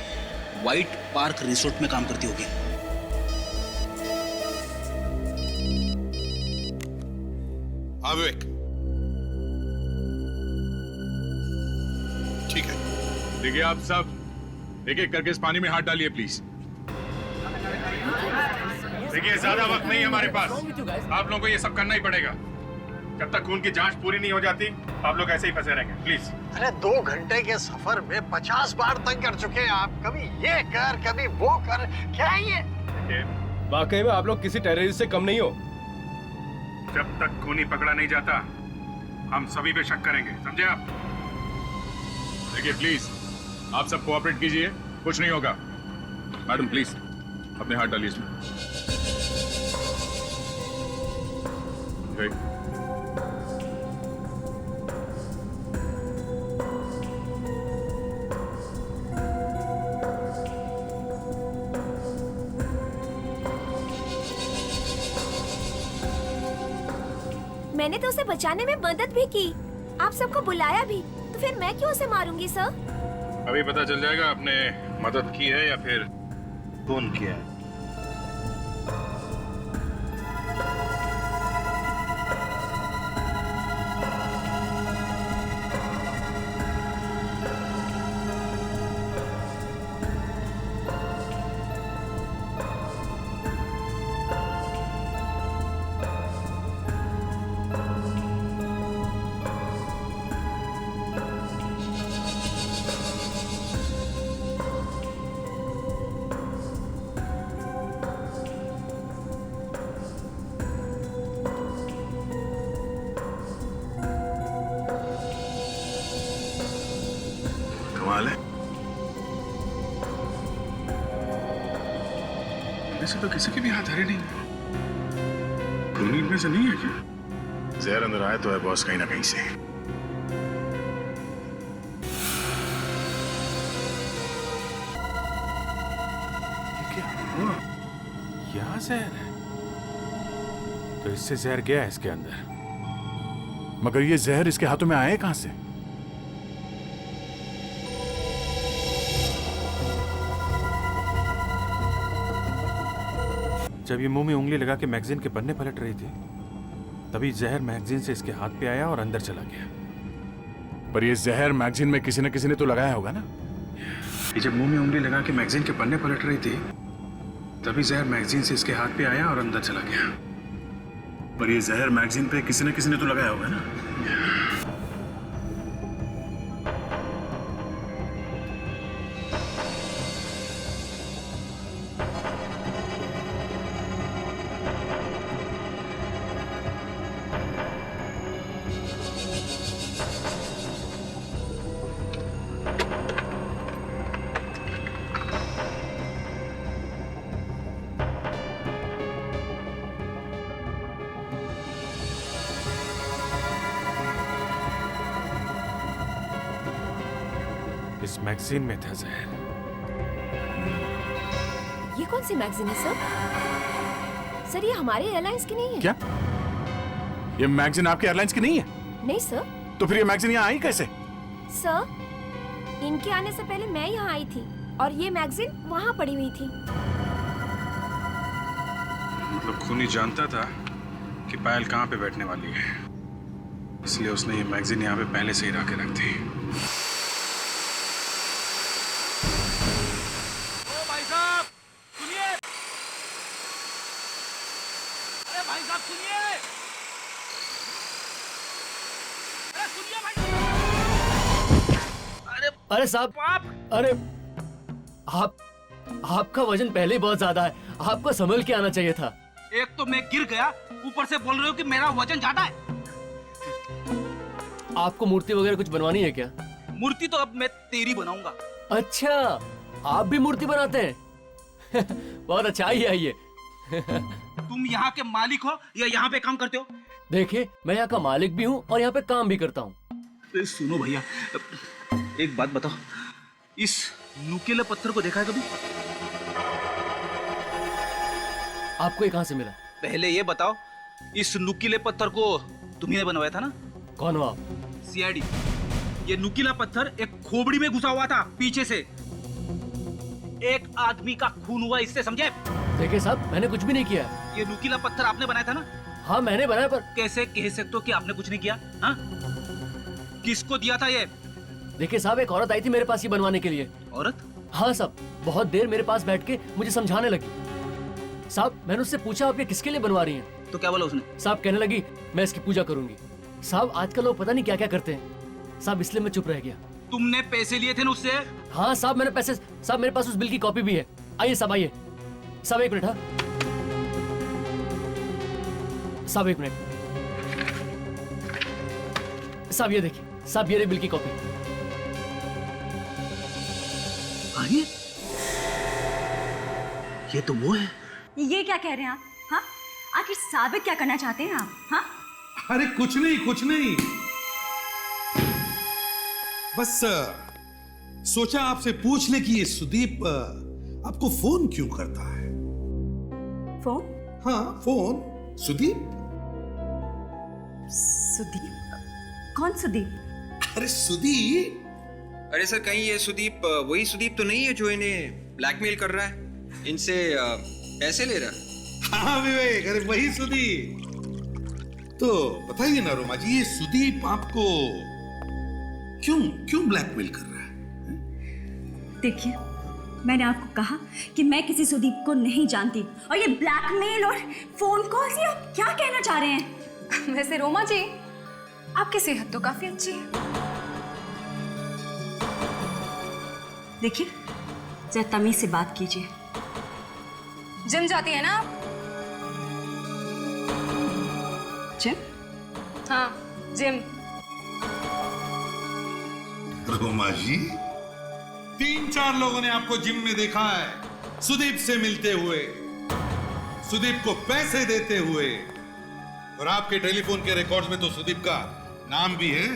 व्हाइट पार्क रिसोर्ट में काम करती होगी। हाँ विवेक, ठीक है। देखिए आप सब एक एक करके इस पानी में हाथ डालिए प्लीज। देखिए ज्यादा वक्त नहीं है हमारे पास, आप लोगों को ये सब करना ही पड़ेगा। जब तक खून की जांच पूरी नहीं हो जाती आप लोग ऐसे ही फंसे रहेंगे, प्लीज। अरे 2 घंटे के सफर में 50 बार तंग कर चुके हैं आप। कभी ये कर, कभी वो कर, क्या है ये? वाकई में आप लोग किसी टेररिस्ट से कम नहीं हो। जब तक खूनी पकड़ा नहीं जाता हम सभी पे शक करेंगे, समझे आप? देखिए प्लीज आप सब कोऑपरेट कीजिए, कुछ नहीं होगा। मैडम प्लीज अपने हाथ डालिए इसमें। मैंने तो उसे बचाने में मदद भी की, आप सबको बुलाया भी, तो फिर मैं क्यों उसे मारूंगी सर? अभी पता चल जाएगा आपने मदद की है या फिर खून किया है। कमाल है, ऐसे तो किसी के भी हाथ हरे नहीं। खूनी इनमें से नहीं है क्या? जहर अंदर आया तो है बॉस कहीं ना कहीं से। यहाँ जहर है तो इससे जहर गया है इसके अंदर, मगर ये जहर इसके हाथों में आए कहां से? जब ये मुंह में उंगली लगा के मैगजीन के पन्ने पलट रही थी तभी जहर मैगजीन से इसके हाथ पे आया और अंदर चला गया। पर ये जहर मैगजीन में किसी न किसी ने तो लगाया होगा ना? ये जब मुंह में उंगली लगा के मैगजीन के पन्ने पलट रही थी तभी जहर मैगजीन से इसके हाथ पे आया और अंदर चला गया। पर ये जहर मैगजीन पे किसी न किसी ने तो लगाया होगा ना? इस मैगजीन में था जहर। ये कौन सी मैगजीन है सर? सर ये हमारे एयरलाइंस की नहीं है। क्या ये मैगजीन आपके एयरलाइंस की नहीं है? नहीं सर। तो फिर ये मैगजीन यहाँ आई कैसे? सर इनके आने से पहले मैं यहाँ आई थी और ये मैगजीन वहाँ पड़ी हुई थी। मतलब खूनी जानता था कि पायल कहाँ पे बैठने वाली है, इसलिए उसने ये मैगजीन यहाँ पे पहले से ही ला के रख दी। अरे साहब, अरे आपका वजन पहले ही बहुत ज्यादा है, आपको संभल के आना चाहिए था। एक तो मैं गिर गया, ऊपर से बोल रहे हो कि मेरा वजन ज्यादा है। आपको मूर्ति वगैरह कुछ बनवानी है क्या? मूर्ति तो अब मैं तेरी बनाऊंगा। अच्छा, आप भी मूर्ति बनाते हैं? बहुत अच्छा, आइए। तुम यहाँ के मालिक हो या यहाँ पे काम करते हो? देखिए, मैं यहाँ का मालिक भी हूँ और यहाँ पे काम भी करता हूँ। सुनो भैया, एक बात बताओ, इस नुकीले पत्थर को देखा है कभी? आपको ये कहाँ से मिला? पहले ये बताओ, इस नुकीले पत्थर को तुम्ही बनवाया था ना? कौन हो आप? सीआईडी। ये नुकीला पत्थर एक खोपड़ी में घुसा हुआ था पीछे से। एक आदमी का खून हुआ इससे, समझे? देखिए साहब, मैंने कुछ भी नहीं किया। ये नुकीला पत्थर आपने बनाया था ना? हाँ मैंने बनाया, पर कैसे कह सकते हो कि आपने कुछ नहीं किया? हाँ? किसको दिया था ये? देखिए साहब, एक औरत आई थी मेरे पास ये बनवाने के लिए। औरत? हाँ साहब, बहुत देर मेरे पास बैठ के मुझे समझाने लगी। साहब मैंने उससे पूछा आप ये किसके लिए बनवा रही हैं? तो क्या बोला उसने? साहब कहने लगी मैं इसकी पूजा करूंगी। साहब आजकल लोग पता नहीं क्या क्या करते हैं साहब, इसलिए मैं चुप रह गया। तुमने पैसे लिए थे ना उससे? हाँ साहब मैंने पैसे, साहब मेरे पास उस बिल की कॉपी भी है। आइए साहब आइए। साहब एक मिनट। हाँ साहब एक मिनट। साहब ये देखिए, साहब ये रही बिल की कॉपी। आइए, ये तो वो है। ये क्या कह रहे हैं आप? हाँ, आखिर साबित क्या करना चाहते हैं आप? हाँ, अरे कुछ नहीं, कुछ नहीं, बस सोचा आपसे पूछ ले कि ये सुदीप आपको फोन क्यों करता है? फोन? हाँ फोन। सुदीप? सुदीप? कौन सुदीप? अरे सुदीप। अरे सर, कहीं ये सुदीप वही सुदीप तो नहीं है जो इन्हें ब्लैकमेल कर रहा है, इनसे पैसे ले रहा है? हाँ विवेक, अरे वही सुदीप। तो बताइए ना रोमा जी, ये सुदीप आपको क्यों ब्लैकमेल कर रहा है? देखिए, मैंने आपको कहा कि मैं किसी सुदीप को नहीं जानती, और ये ब्लैकमेल और फोन कॉल से आप क्या कहना चाह रहे हैं? वैसे रोमा जी, आपकी सेहत तो काफी अच्छी है। देखिए, जरा तमीज से बात कीजिए। जिम जाती है ना आप? जिम? हाँ, जिम। रोमा जी, 3-4 लोगों ने आपको जिम में देखा है, सुदीप से मिलते हुए, सुदीप को पैसे देते हुए, और आपके टेलीफोन के रिकॉर्ड्स में तो सुदीप का नाम भी है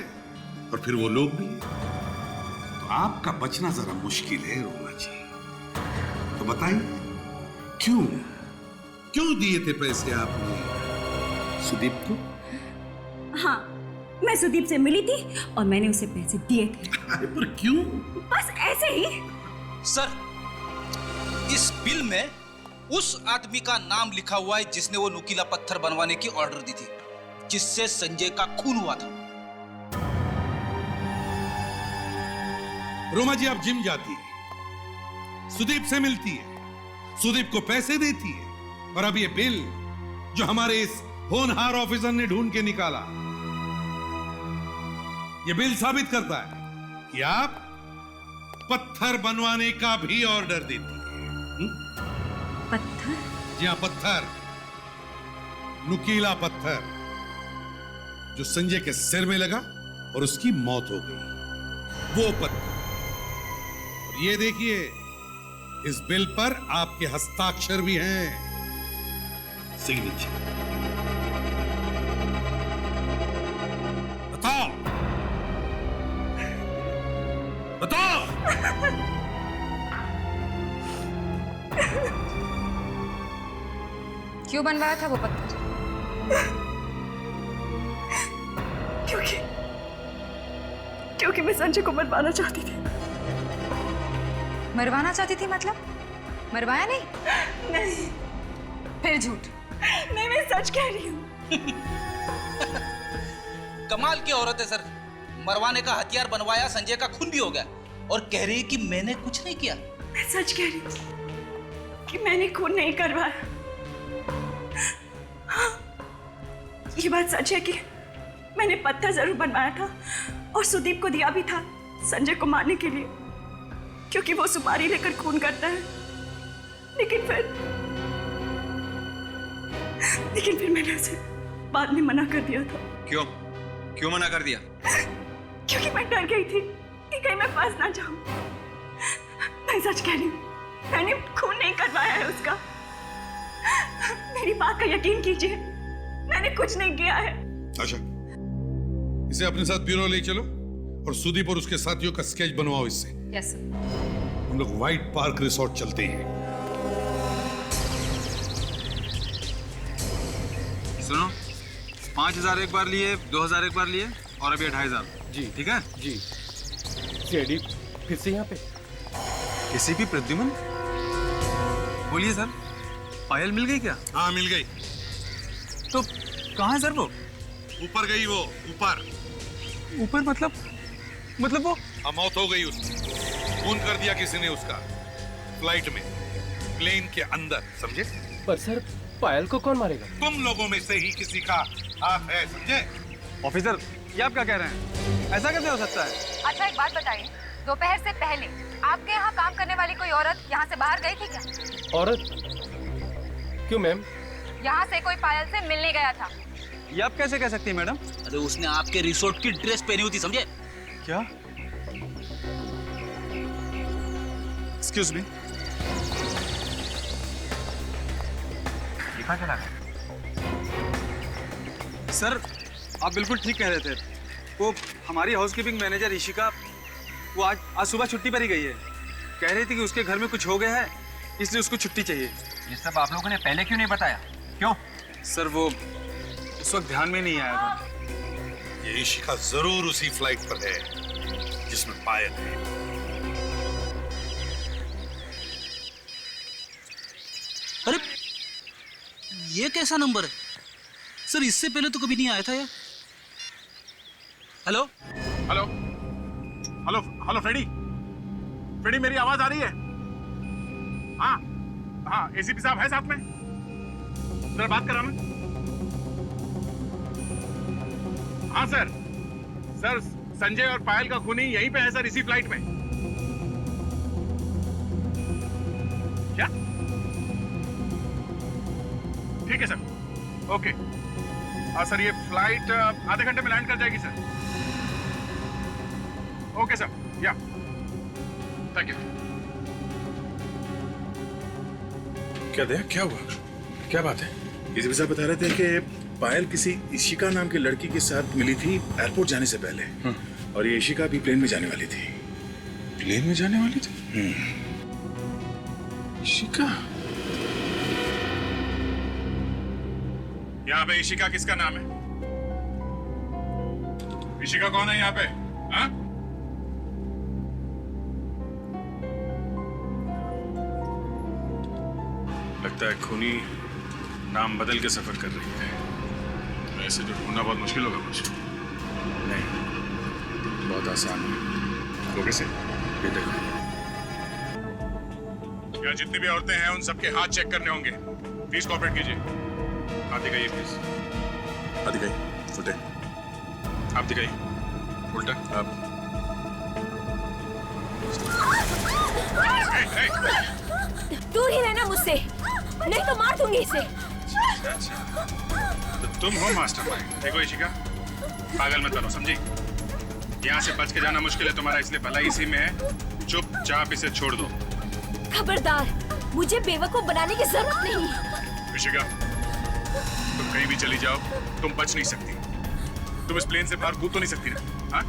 और फिर वो लोग भी हैं। तो आपका बचना जरा मुश्किल है रोमा जी। तो बताइए, क्यों दिए थे पैसे आपने सुदीप को? हाँ, मैं सुदीप से मिली थी और मैंने उसे पैसे दिए थे। अरे पर क्यों? बस ऐसे ही। सर, इस बिल में उस आदमी का नाम लिखा हुआ है जिसने वो नुकीला पत्थर बनवाने की ऑर्डर दी थी, जिससे संजय का खून हुआ था। रोमा जी, आप जिम जाती है, सुदीप से मिलती है, सुदीप को पैसे देती है, और अब ये बिल जो हमारे इस होनहार ऑफिसर ने ढूंढ के निकाला, ये बिल साबित करता है कि आप पत्थर बनवाने का भी ऑर्डर देती है। पत्थर? जी हाँ, पत्थर, नुकीला पत्थर जो संजय के सिर में लगा और उसकी मौत हो गई, वो पत्थर। और ये देखिए, इस बिल पर आपके हस्ताक्षर भी हैं, सिग्नेचर। बताओ बताओ। क्यों बनवाया था वो पत्थर? क्योंकि मैं संजय को मरवाना चाहती थी। मरवाना चाहती थी मतलब? मरवाया नहीं? नहीं। फिर झूठ? नहीं, मैं सच कह रही हूँ। कमाल की औरत है सर, मरवाने का हथियार बनवाया, संजय का खून भी हो गया, और कह रही है कि मैंने कुछ नहीं किया। मैं सच कह रही हूँ कि मैंने खून नहीं करवाया। हाँ, ये बात सच है कि मैंने पत्थर जरूर बनवाया था और सुदीप को दिया भी था संजय को मारने के लिए, क्योंकि वो सुपारी लेकर खून करता है। लेकिन फिर मैंने उसे बाद में मना कर दिया था। क्यों मना कर दिया? क्योंकि मैं डर गई थी कि कहीं मैं फंस ना जाऊं। मैं सच कह रही हूँ, मैंने खून नहीं करवाया है उसका। मेरी बात का यकीन कीजिए, मैंने कुछ नहीं किया है। अच्छा, इसे अपने साथ ब्यूरो ले चलो और सुदीप और उसके साथियों का स्केच बनवाओ इससे। Yes sir. हम लोग व्हाइट पार्क रिसोर्ट चलते हैं। सुनो, 5000 एक बार लिए, 2000 एक बार लिए, और अभी 2500। जी ठीक है जी। सीआईडी फिर से यहाँ पे? किसी भी प्रद्युमन? बोलिए सर, पायल मिल गई क्या? हाँ मिल गई। तो कहाँ है सर वो? ऊपर गई वो, ऊपर। ऊपर मतलब वो? मौत हो गई उसकी। खून कर दिया किसी ने उसका, फ्लाइट में, प्लेन के अंदर, समझे? पर सर पायल को कौन मारेगा? तुम लोगों में से ही किसी का हाथ है, समझे? ऑफिसर, ये आप क्या कह रहे हैं? ऐसा कैसे हो सकता है? अच्छा एक बात बताइए, दोपहर से पहले आपके यहाँ काम करने वाली कोई औरत यहाँ से बाहर गई थी क्या? औरत? क्यों मैम? यहाँ से कोई पायल से मिलने गया था। ये आप कैसे कह सकती हैं मैडम? अरे उसने आपके रिसोर्ट की ड्रेस पहनी हुई थी, समझे? क्या? Excuse me. कहाँ चला गया? सर आप बिल्कुल ठीक कह रहे थे। वो हमारी हाउसकीपिंग मैनेजर ईशिका, वो आज सुबह छुट्टी पर ही गई है। कह रही थी कि उसके घर में कुछ हो गया है, इसलिए उसको छुट्टी चाहिए। ये सब आप लोगों ने पहले क्यों नहीं बताया? क्यों? सर वो उस वक्त ध्यान में नहीं आया था। ये ईशिका जरूर उसी फ्लाइट पर है जिसमें पायल है। अरे ये कैसा नंबर है सर? इससे पहले तो कभी नहीं आया था यार। Hello hello hello hello Freddy, Freddy मेरी आवाज आ रही है? हाँ हाँ, एसीपी साहब है साथ में, जरा बात करा मैं। हाँ सर, सर संजय और पायल का खूनी यहीं पे है सर, इसी फ्लाइट में। क्या? ठीक है सर, ओके। हाँ सर, ये फ्लाइट आधे घंटे में लैंड कर जाएगी सर। ओके सर, या थैंक यू। क्या दया, क्या हुआ? क्या बात है? एसीपी साहब बता रहे थे कि पायल किसी ईशिका नाम की लड़की के साथ मिली थी एयरपोर्ट जाने से पहले, और ये ईशिका भी प्लेन में जाने वाली थी। प्लेन में जाने वाली थी? ईशिका? यहाँ पे ईशिका किसका नाम है? ईशिका कौन है यहाँ पे? हाँ? लगता है खूनी नाम बदल के सफर कर रही है। ऐसे तो ढूंढना बहुत मुश्किल होगा कुछ। नहीं, बहुत आसान है। वो कैसे? ये देखो। यहाँ जितनी भी औरतें हैं उन सबके हाथ चेक करने होंगे। प्लीज कोऑपरेट कीजिए। आप दिखाइए प्लीज। आप दिखाइए, उल्टे। आप दिखाइए, उल्टा। आप दूर ही रहना मुझसे, नहीं तो मार दूंगी इसे। तो तुम हो मास्टरमाइंड। देखो ईशिका, पागल मत बनो, समझी? यहाँ से बच के जाना मुश्किल है तुम्हारा, इसलिए भलाई इसी में है। चुपचाप इसे छोड़ दो। खबरदार, मुझे बेवकूफ बनाने की जरूरत नहीं। ईशिका, तुम कहीं भी चली जाओ, तुम बच नहीं सकती। तुम इस प्लेन से बाहर कूद तो नहीं सकती ना? हाँ?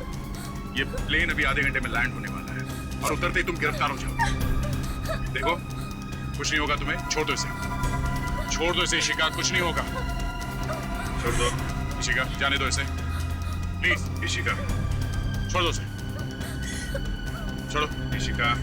ये प्लेन अभी आधे घंटे में लैंड होने वाला है, और उतरते ही तुम गिरफ्तार हो जाओ। देखो, कुछ नहीं होगा तुम्हें, छोड़ दो इसे। छोड़ दो इसे ईशिका, कुछ नहीं होगा। छोड़ दो ईशिका, जाने दो इसे प्लीज। ईशिका, छोड़ दो इसे, छोड़ो ईशिका।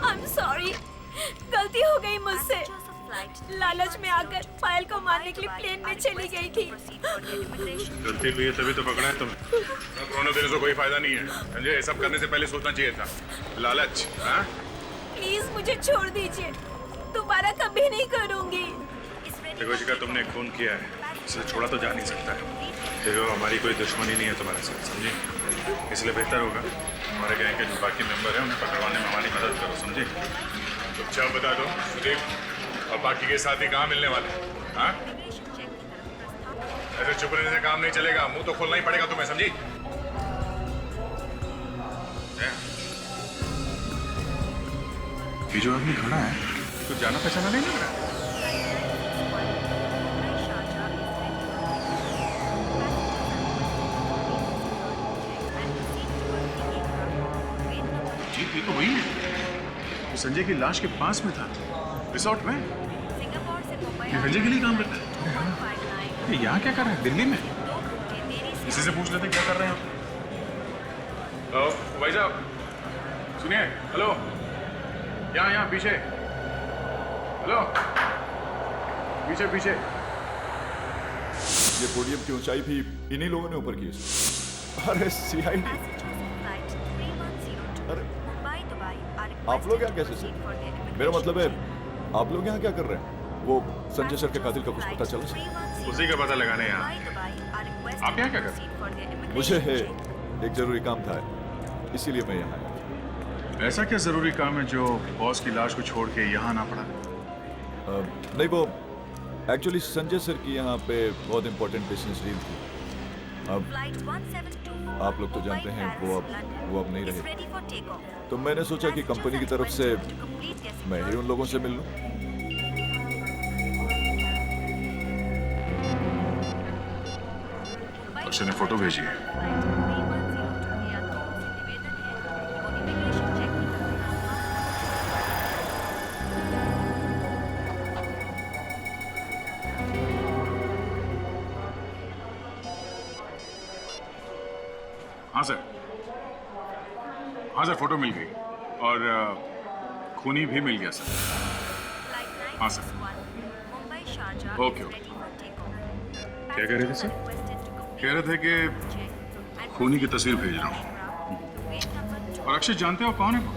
I'm sorry, गलती हो गई मुझसे। लालच में आकर पायल को मारने के लिए प्लेन में चली गई थी। गलती हुई है तभी तो पकड़ा है तुम्हें। पुराने दिनों से कोई फायदा नहीं है, समझे? ये सब करने से पहले सोचना चाहिए था। लालच। हाँ? प्लीज मुझे छोड़ दीजिए, दोबारा कभी नहीं करूंगी। देखो शिखा, तुमने खून किया है, इसे छोड़ा तो जा नहीं सकता है। देखो, हमारी कोई दुश्मनी नहीं है तुम्हारे साथ, समझे? इसलिए बेहतर होगा हमारे गैंग के जो बाकी मेंबर हैं उन्हें पकड़वाने में हमारी मदद करो, समझे? चुपचाप बता दो सुदीप और बाकी के साथी कहाँ मिलने वाले? हाँ? ऐसे चुप रहने से काम नहीं चलेगा, मुंह तो खोलना ही पड़ेगा तुम्हें, समझी? ये जो आदमी खड़ा है, कुछ जाना पहचाना नहीं लग रहा? जी, ये तो वही है, तो संजय की लाश के पास में था, रिसोर्ट में। ये संजय के लिए काम करता है। ये यहाँ क्या कर रहे हैं दिल्ली में? किसी से पूछ लेते क्या कर रहे हैं आप? भाई साहब सुनिए, हेलो, यहाँ पीछे, हेलो, पीछे पीछे। ये पोडियम की ऊंचाई भी इन्हीं लोगों ने ऊपर की है। अरे सीआईडी, अरे आप लोग यहाँ कैसे सर? मेरा मतलब है आप लोग यहाँ क्या कर रहे हैं? वो संजय सर के कातिल का कुछ पता चला सर? उसी का पता लगाने यहाँ। आप यहाँ क्या कर रहे हैं? मुझे एक जरूरी काम था, इसीलिए मैं यहाँ आया। ऐसा क्या जरूरी काम है जो बॉस की लाश को छोड़ के यहाँ आना पड़ा? नहीं, वो एक्चुअली संजय सर की यहाँ पे बहुत इंपॉर्टेंट बिजनेस डील थी। अब आप लोग तो जानते हैं वो अब नहीं रहे, तो मैंने सोचा कि कंपनी की तरफ से मैं ही उन लोगों से मिल लूं। अक्षय ने फोटो भेजी है। हाँ सर, फोटो मिल गई और खूनी भी मिल गया सर। हाँ सर, ओके। क्या कह रहे थे सर? कह रहे थे कि खूनी की तस्वीर भेज रहा हूँ। और अक्षय जानते हो कौन है वो?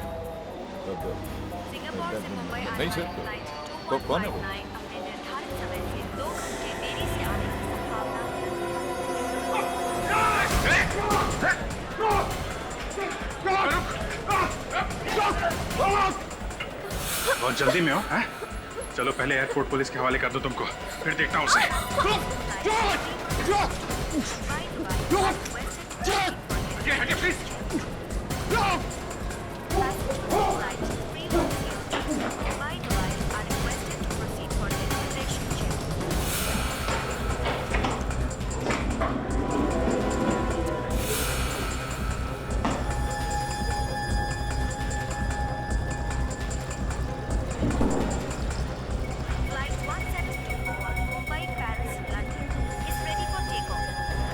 नहीं सर, तो कौन है वो? बहुत जल्दी में हो, हैं? चलो पहले एयरपोर्ट पुलिस के हवाले कर दो तुमको, फिर देखता हूँ उसे। हटिए प्लीज।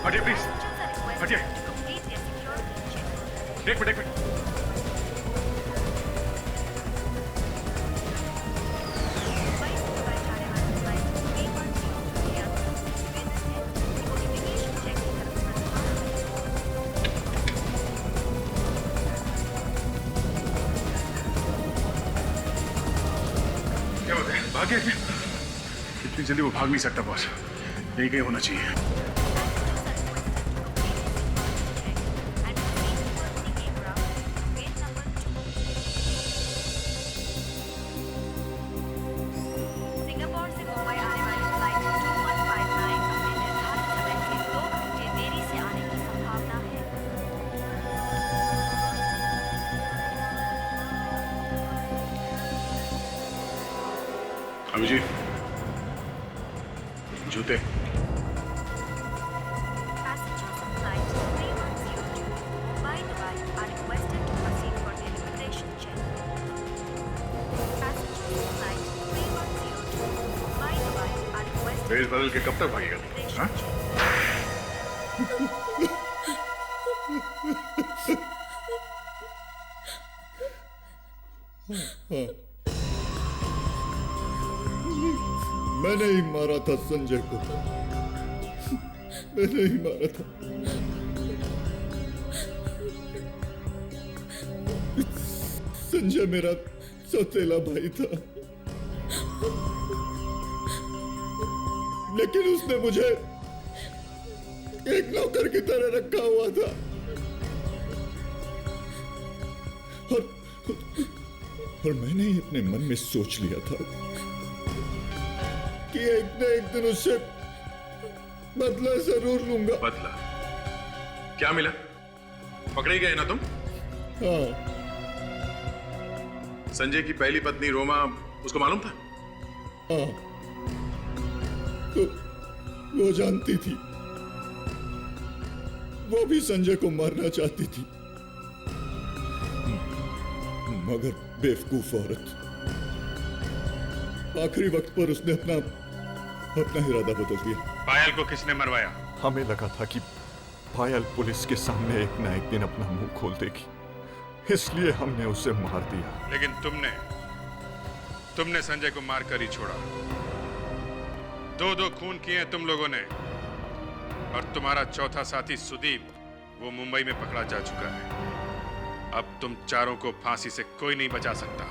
हटिए प्लीज, हटिए। एक मिनट। क्या होता है? भाग गया क्या? इतनी जल्दी वो भाग नहीं सकता बॉस, यही कहीं होना चाहिए। अभी जूते। भेष बदल के कब तक भागेगा? हाँ? मैंने ही मारा था संजय को, मैंने ही मारा था। संजय मेरा सौतेला भाई था, लेकिन उसने मुझे एक नौकर की तरह रखा हुआ था और मैंने ही अपने मन में सोच लिया था कि एक न एक दिन उससे बदला जरूर लूंगा। बदला? क्या मिला? पकड़े गए ना तुम? हाँ। संजय की पहली पत्नी रोमा, उसको मालूम था? हाँ, तो वो जानती थी, वो भी संजय को मारना चाहती थी, मगर बेवकूफ औरत, आखिरी वक्त पर उसने अपना अपना इरादा बदल दिया। पायल को किसने मरवाया? हमें लगा था कि पायल पुलिस के सामने एक ना एक दिन अपना मुंह खोल देगी, इसलिए हमने उसे मार दिया। लेकिन तुमने संजय को मारकर ही छोड़ा। दो खून किए तुम लोगों ने, और तुम्हारा चौथा साथी सुदीप वो मुंबई में पकड़ा जा चुका है। अब तुम चारों को फांसी से कोई नहीं बचा सकता।